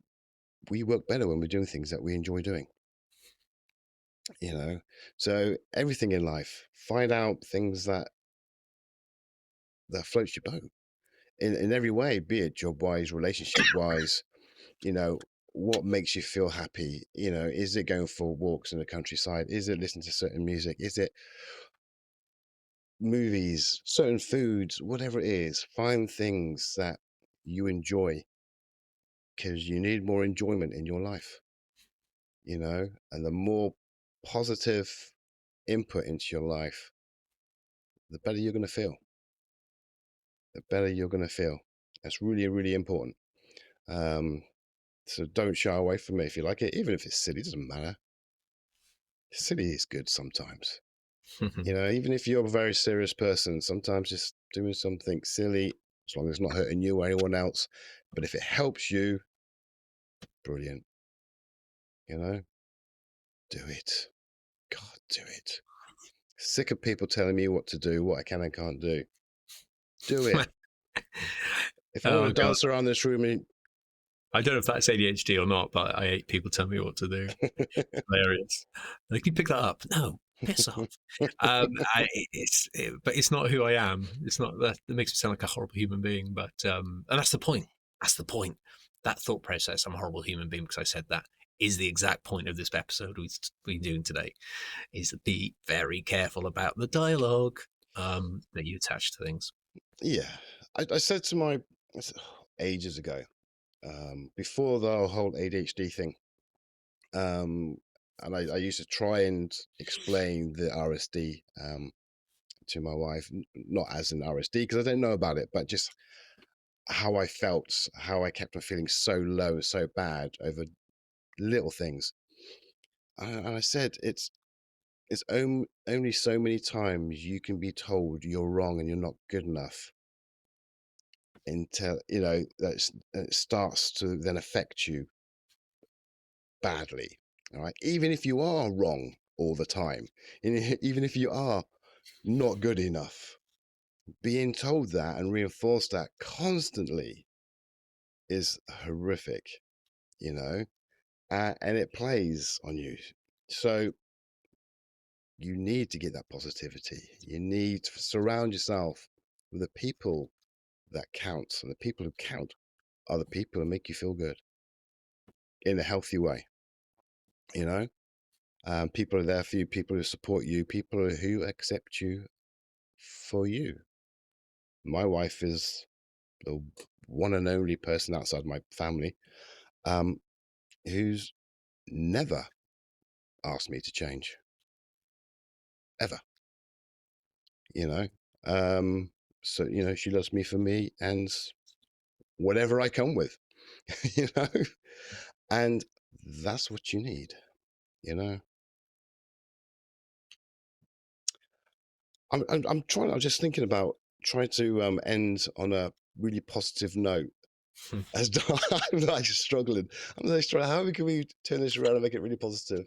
work better when we're doing things that we enjoy doing. So everything in life, find out things that floats your boat in every way, be it job wise, relationship wise, what makes you feel happy? You know, is it going for walks in the countryside? Is it listening to certain music? Is it movies, certain foods, whatever it is? Find things that you enjoy, because you need more enjoyment in your life, you know, and the more positive input into your life, the better you're going to feel. The better you're going to feel. That's really, really important. Um, so don't shy away from it if you like it, even if it's silly, it doesn't matter. Silly is good sometimes. You know, even if you're a very serious person, sometimes just doing something silly, as long as it's not hurting you or anyone else, but if it helps you, brilliant. You know, do it. God, do it. Sick of people telling me what to do, what I can and can't do. Do it. If I want to Oh god, dance around this room and I don't know if that's ADHD or not, but I hate people telling me what to do. Hilarious. Like, you pick that up. No, piss off. But it's not who I am. It's not that. It makes me sound like a horrible human being. But and that's the point. That's the point. That thought process. I'm a horrible human being because I said that is the exact point of this episode we're doing today. Is to be very careful about the dialogue that you attach to things. yeah, I said to my ages ago, before the whole ADHD thing, and I used to try and explain the RSD to my wife, not as an RSD because I didn't know about it, but just how I felt, how I kept on feeling so low, so bad over little things. And I said, it's only so many times you can be told you're wrong and you're not good enough until, you know, it starts to then affect you badly. All right. Even if you are wrong all the time, even if you are not good enough, being told that and reinforced that constantly is horrific, you know, and it plays on you. So you need to get that positivity. You need to surround yourself with the people that count. And the people who count are the people who make you feel good in a healthy way, you know? People are there for you, people who support you, people who accept you for you. My wife is the one and only person outside my family um, who's never asked me to change, ever, you know? Um, so, you know, she loves me for me and whatever I come with, you know? And that's what you need, you know? I'm trying, I'm just thinking about trying to end on a really positive note. As I'm like struggling. I'm like struggling. How can we turn this around and make it really positive?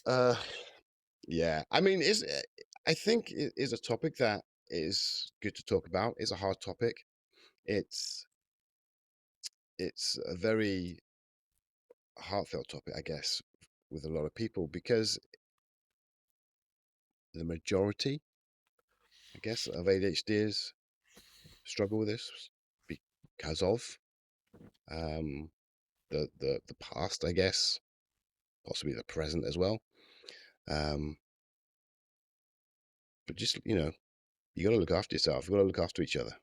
Uh, yeah. I mean, I think it is a topic that is good to talk about. It's a hard topic. It's it's a very heartfelt topic, I guess, with a lot of people because the majority, I guess, of ADHDers struggle with this because of um, the past, I guess, possibly the present as well. Um, but just you got to look after yourself. You got to look after each other,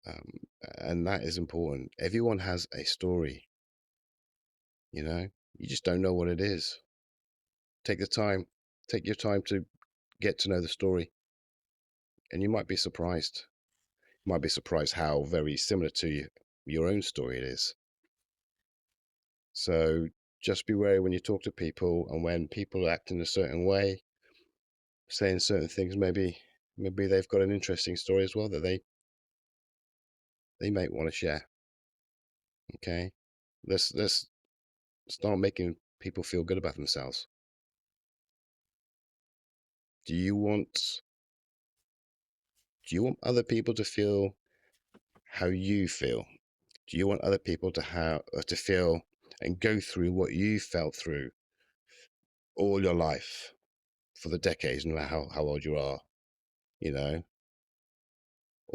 um, and that is important. Everyone has a story. You know, you just don't know what it is. Take the time. Take your time to get to know the story, and you might be surprised. You might be surprised how very similar to your own story it is. So just be wary when you talk to people, and when people act in a certain way, saying certain things, maybe they've got an interesting story as well that they might want to share. Okay, let's start making people feel good about themselves. Do you want do you want other people to feel how you feel? Do you want other people to have to feel and go through what you felt through all your life for the decades, no matter how old you are, you know?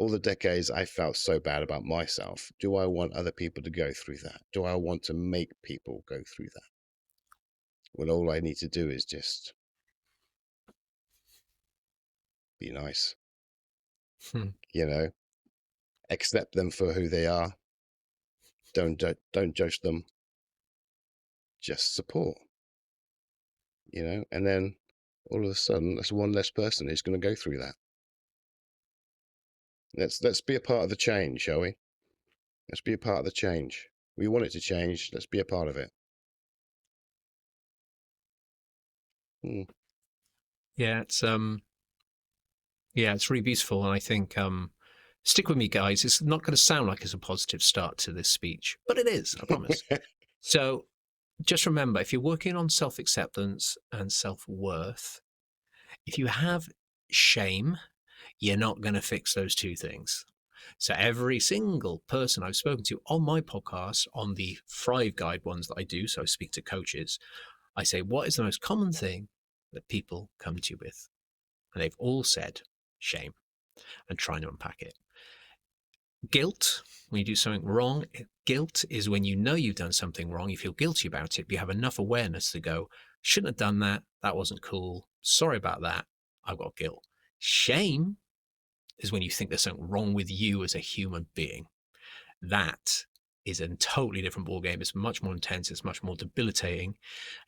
all the decades I felt so bad about myself, do I want other people to go through that? Do I want to make people go through that? Well, all I need to do is just be nice, Hmm. accept them for who they are. Don't judge them. Just support, and then all of a sudden, that's one less person who's going to go through that. Let's be a part of the change, shall we? Let's be a part of the change. We want it to change. Let's be a part of it. Yeah, it's really beautiful, and I think stick with me, guys. It's not going to sound like it's a positive start to this speech, but it is, I promise. So just remember, if you're working on self-acceptance and self-worth, if you have shame, you're not going to fix those two things. So every single person I've spoken to on my podcast, on the Thrive Guide ones that I do, so I speak to coaches, I say, what is the most common thing that people come to you with? And they've all said shame, and trying to unpack it. Guilt, when you do something wrong, guilt is when you know you've done something wrong, you feel guilty about it, but you have enough awareness to go, shouldn't have done that, that wasn't cool, sorry about that, I've got guilt. Shame is when you think there's something wrong with you as a human being. That is a totally different ballgame. It's much more intense, it's much more debilitating,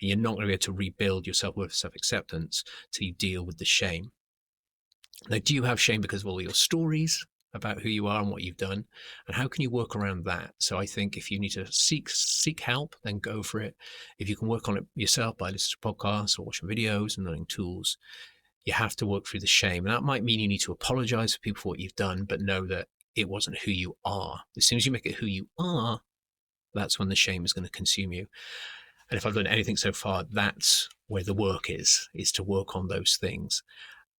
and you're not going to be able to rebuild your self-worth, self-acceptance till you deal with the shame. Now, do you have shame because of all your stories about who you are and what you've done? And how can you work around that? So I think if you need to seek help, then go for it. If you can work on it yourself by listening to podcasts or watching videos and learning tools, you have to work through the shame. And that might mean you need to apologize to people for what you've done, but know that it wasn't who you are. As soon as you make it who you are, that's when the shame is going to consume you. And if I've learned anything so far, that's where the work is to work on those things.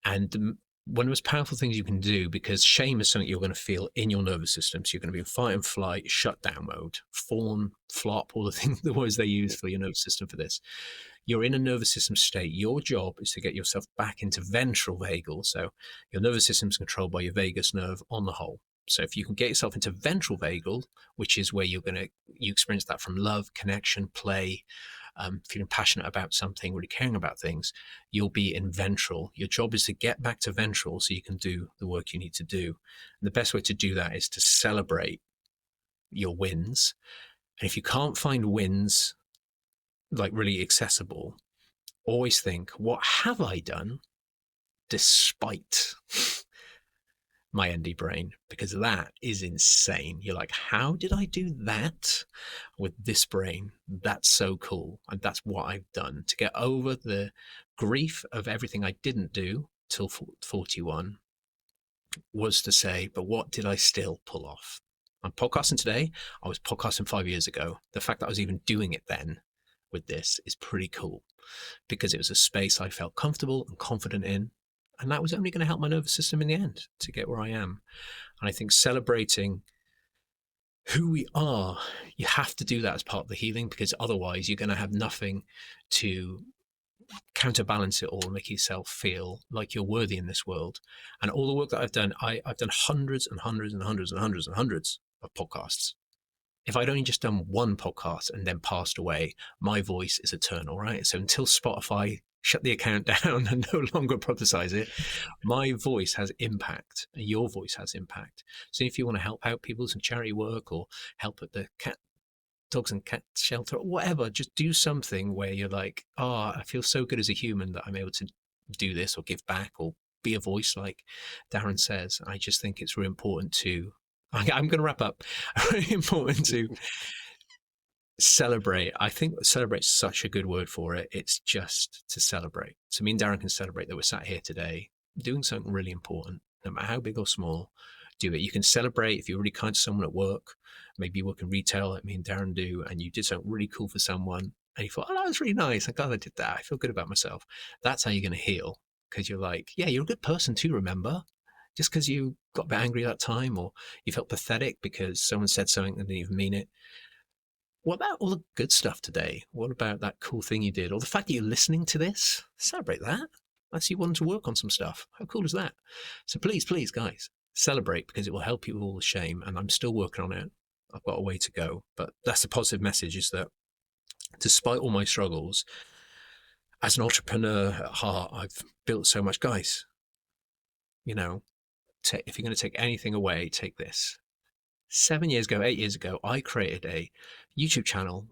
And one of the most powerful things you can do, because shame is something you're going to feel in your nervous system. So you're going to be in fight and flight, shutdown mode, fawn, flop, all the things, the words they use for your nervous system for this. You're in a nervous system state. Your job is to get yourself back into ventral vagal. So your nervous system is controlled by your vagus nerve on the whole. So if you can get yourself into ventral vagal, which is where you experience that from love, connection, play, feeling passionate about something, really caring about things, you'll be in ventral. Your job is to get back to ventral so you can do the work you need to do. And the best way to do that is to celebrate your wins. And if you can't find wins like really accessible, always think, what have I done despite my ND brain? Because that is insane. You're like, how did I do that with this brain? That's so cool. And that's what I've done to get over the grief of everything I didn't do till 41 was to say, but what did I still pull off? I'm podcasting today. I was podcasting 5 years ago. The fact that I was even doing it then with this is pretty cool because it was a space I felt comfortable and confident in. And that was only going to help my nervous system in the end to get where I am. And I think celebrating who we are, you have to do that as part of the healing, because otherwise you're going to have nothing to counterbalance it all and make yourself feel like you're worthy in this world. And all the work that I've done, I've done hundreds and hundreds and hundreds and hundreds and hundreds of podcasts. If I'd only just done one podcast and then passed away, my voice is eternal, right? So until Spotify shut the account down and no longer publicize it, my voice has impact and your voice has impact. So if you want to help out people, some charity work or help at the dogs and cat shelter or whatever, just do something where you're like, oh, I feel so good as a human that I'm able to do this or give back or be a voice like Darren says. I just think it's really important to, I'm going to wrap up, really important to celebrate. I think celebrate is such a good word for it. It's just to celebrate. So me and Darren can celebrate that we're sat here today doing something really important, no matter how big or small. Do it. You can celebrate if you're really kind to someone at work. Maybe you work in retail like me and Darren do, and you did something really cool for someone and you thought, oh, that was really nice. I'm glad I did that. I feel good about myself. That's how you're going to heal, because you're like, yeah, you're a good person too, remember? Just because you got a bit angry that time or you felt pathetic because someone said something and didn't even mean it. What about all the good stuff today? What about that cool thing you did? Or the fact that you're listening to this? Celebrate that. That's you wanting to work on some stuff. How cool is that? So please, guys, celebrate, because it will help you with all the shame. And I'm still working on it. I've got a way to go, but that's the positive message, is that despite all my struggles, as an entrepreneur at heart, I've built so much. Guys, you know, if you're going to take anything away, take this. 7 years ago, 8 years ago, I created a YouTube channel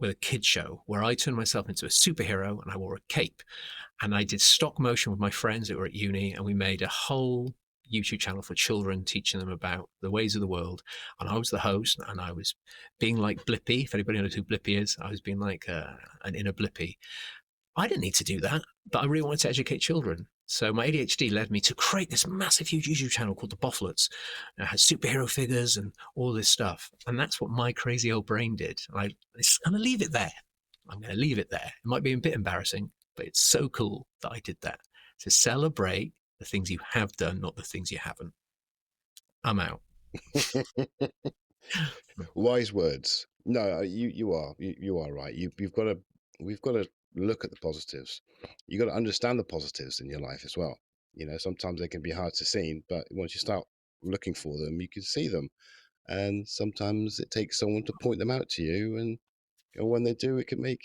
with a kid show where I turned myself into a superhero and I wore a cape, and I did stop motion with my friends that were at uni, and we made a whole YouTube channel for children, teaching them about the ways of the world. And I was the host, and I was being like Blippi. If anybody knows who Blippi is, I was being like an inner Blippi. I didn't need to do that, but I really wanted to educate children. So my ADHD led me to create this massive, huge YouTube channel called The Bofflets. It has superhero figures and all this stuff. And that's what my crazy old brain did. I'm going to leave it there. I'm going to leave it there. It might be a bit embarrassing, but it's so cool that I did that. To celebrate the things you have done, not the things you haven't. I'm out. Wise words. No, you are right. We've got to look at the positives. You got to understand the positives in your life as well. Sometimes they can be hard to see, but once you start looking for them, you can see them. And sometimes it takes someone to point them out to you, and when they do, it can make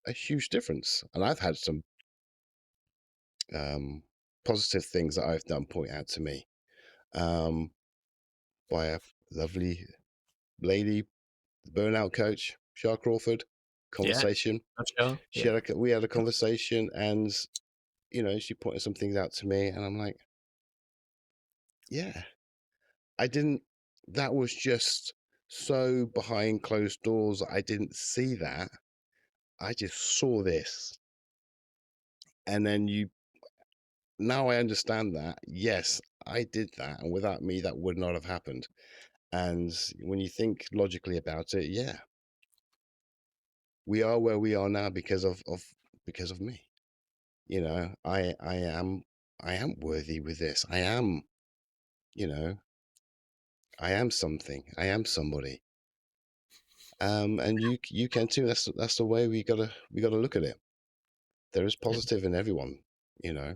a huge difference. And I've had some positive things that I've done point out to me by a lovely lady, the burnout coach, Shar Crawford. Conversation. Yeah, We had a conversation, and she pointed some things out to me, and I'm like, yeah, that was just so behind closed doors. I didn't see that. I just saw this. And then now I understand that. Yes, I did that. And without me, that would not have happened. And when you think logically about it, yeah, we are where we are now because of me. I am worthy with this. I am something. I am somebody. And you can too. That's the way we gotta look at it. There is positive in everyone. Yeah,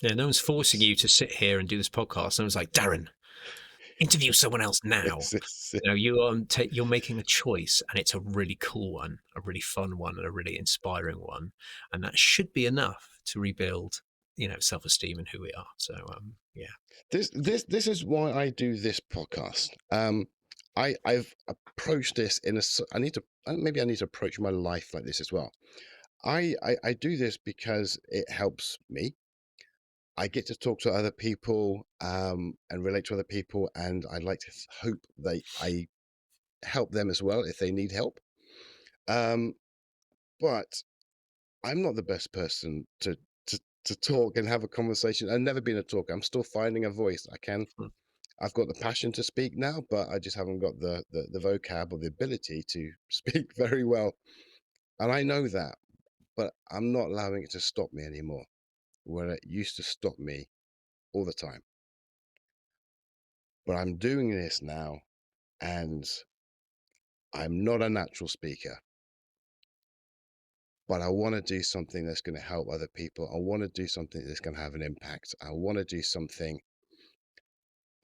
no one's forcing you to sit here and do this podcast. No one's like, Darren, interview someone else now. You're making a choice, and it's a really cool one, a really fun one, and a really inspiring one, and that should be enough to rebuild, self-esteem and who we are. So, yeah. This is why I do this podcast. I've approached this I need to approach my life like this as well. I do this because it helps me. I get to talk to other people and relate to other people, and I'd like to hope that I help them as well if they need help. But I'm not the best person to talk and have a conversation. I've never been a talker. I'm still finding a voice. I've got the passion to speak now, but I just haven't got the vocab or the ability to speak very well. And I know that, but I'm not allowing it to stop me anymore, where it used to stop me all the time. But I'm doing this now, and I'm not a natural speaker. But I want to do something that's going to help other people. I want to do something that's going to have an impact. I want to do something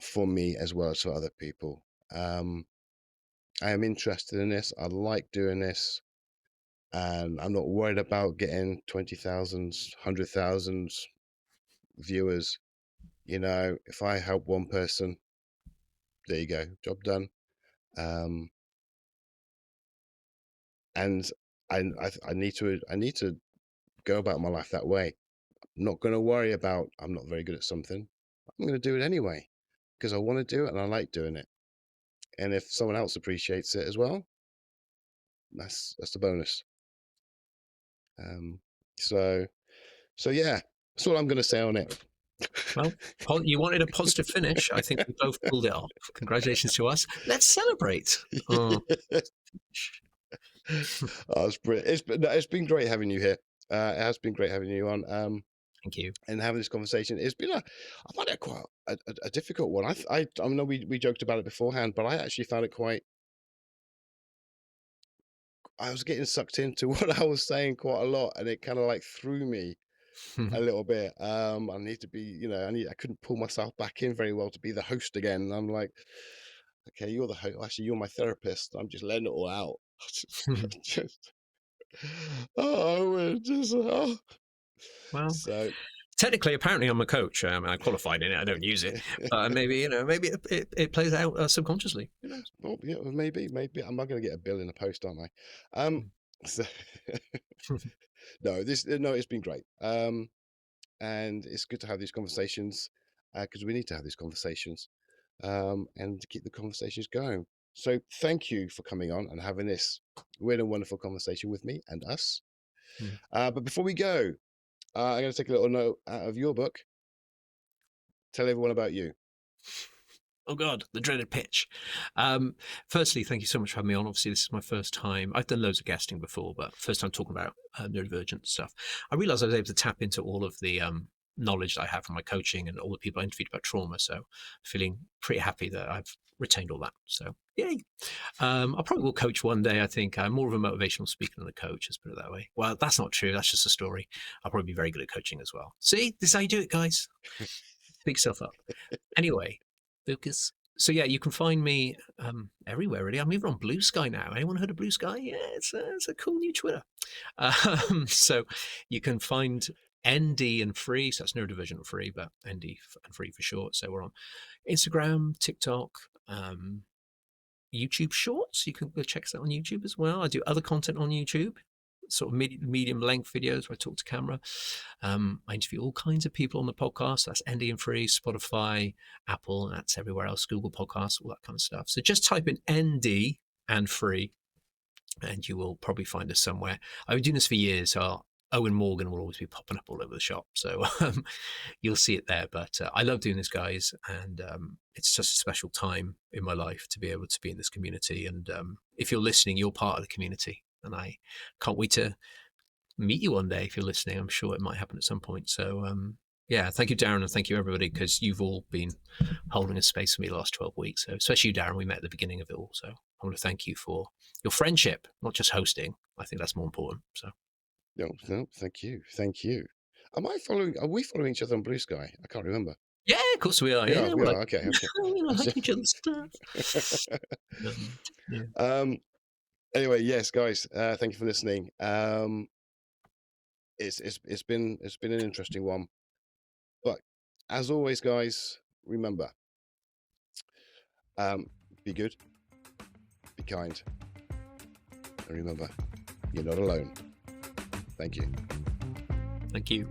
for me as well as for other people. I am interested in this. I like doing this. And I'm not worried about getting 20,000, 100,000 viewers. If I help one person, there you go, job done. And I need to go about my life that way. I'm not going to worry about I'm not very good at something. I'm going to do it anyway because I want to do it and I like doing it. And if someone else appreciates it as well, that's the bonus. So yeah, that's all I'm going to say on it. Well, you wanted a positive finish. I think we both pulled it off. Congratulations to us. Let's celebrate. Oh. It's brilliant. It's been great having you here. It has been great having you on. Thank you. And having this conversation. It's been I find it quite a difficult one. I know we joked about it beforehand, but I actually found it quite. I was getting sucked into what I was saying quite a lot, and it kind of like threw me a little bit. I need to be, I couldn't pull myself back in very well to be the host again. And I'm like, okay, you're the host. Actually, you're my therapist. I'm just letting it all out. just, oh. Well, So, technically, apparently, I'm a coach. I'm qualified in it. I don't use it, but maybe it plays out subconsciously. Who knows? well, yeah, maybe I'm not going to get a bill in the post, aren't I? So, no, it's been great. And it's good to have these conversations because we need to have these conversations and to keep the conversations going. So thank you for coming on and having this weird and wonderful conversation with me and us. Mm. But before we go, I'm going to take a little note out of your book. Tell everyone about you. Oh God, the dreaded pitch. Firstly, thank you so much for having me on. Obviously, this is my first time. I've done loads of guesting before, but first time talking about neurodivergent stuff. I realized I was able to tap into all of the knowledge that I have from my coaching and all the people I interviewed about trauma. So feeling pretty happy that I've retained all that. So yay. I probably will coach one day. I think I'm more of a motivational speaker than a coach, let's put it that way. Well, that's not true. That's just a story. I'll probably be very good at coaching as well. See, this is how you do it, guys. Pick yourself up. Anyway, Lucas. So yeah, you can find me everywhere really. I'm even on Blue Sky now. Anyone heard of Blue Sky? Yeah, it's a cool new Twitter. So you can find ND and free. So that's Neurodivergent free, but ND and free for short. So we're on Instagram, TikTok, YouTube Shorts. You can go check us out on YouTube as well. I do other content on YouTube, sort of medium length videos where I talk to camera. I interview all kinds of people on the podcast. That's ND and free, Spotify, Apple, and that's everywhere else, Google Podcasts, all that kind of stuff. So just type in ND and free and you will probably find us somewhere. I've been doing this for years, so Owen Morgan will always be popping up all over the shop. So you'll see it there. But I love doing this, guys. And it's just a special time in my life to be able to be in this community. And if you're listening, you're part of the community. And I can't wait to meet you one day if you're listening. I'm sure it might happen at some point. So yeah, thank you, Darren, and thank you, everybody, because you've all been holding a space for me the last 12 weeks. So especially you, Darren, we met at the beginning of it all. So I want to thank you for your friendship, not just hosting. I think that's more important. So No, thank you. Are we following each other on Blue Sky? I can't remember. yeah, of course we are. Yeah, we are. Okay. we like each other's stuff. Yeah. Anyway, yes, guys, thank you for listening. It's been an interesting one, but as always, guys, remember, be good, be kind, and remember, you're not alone. Thank you. Thank you.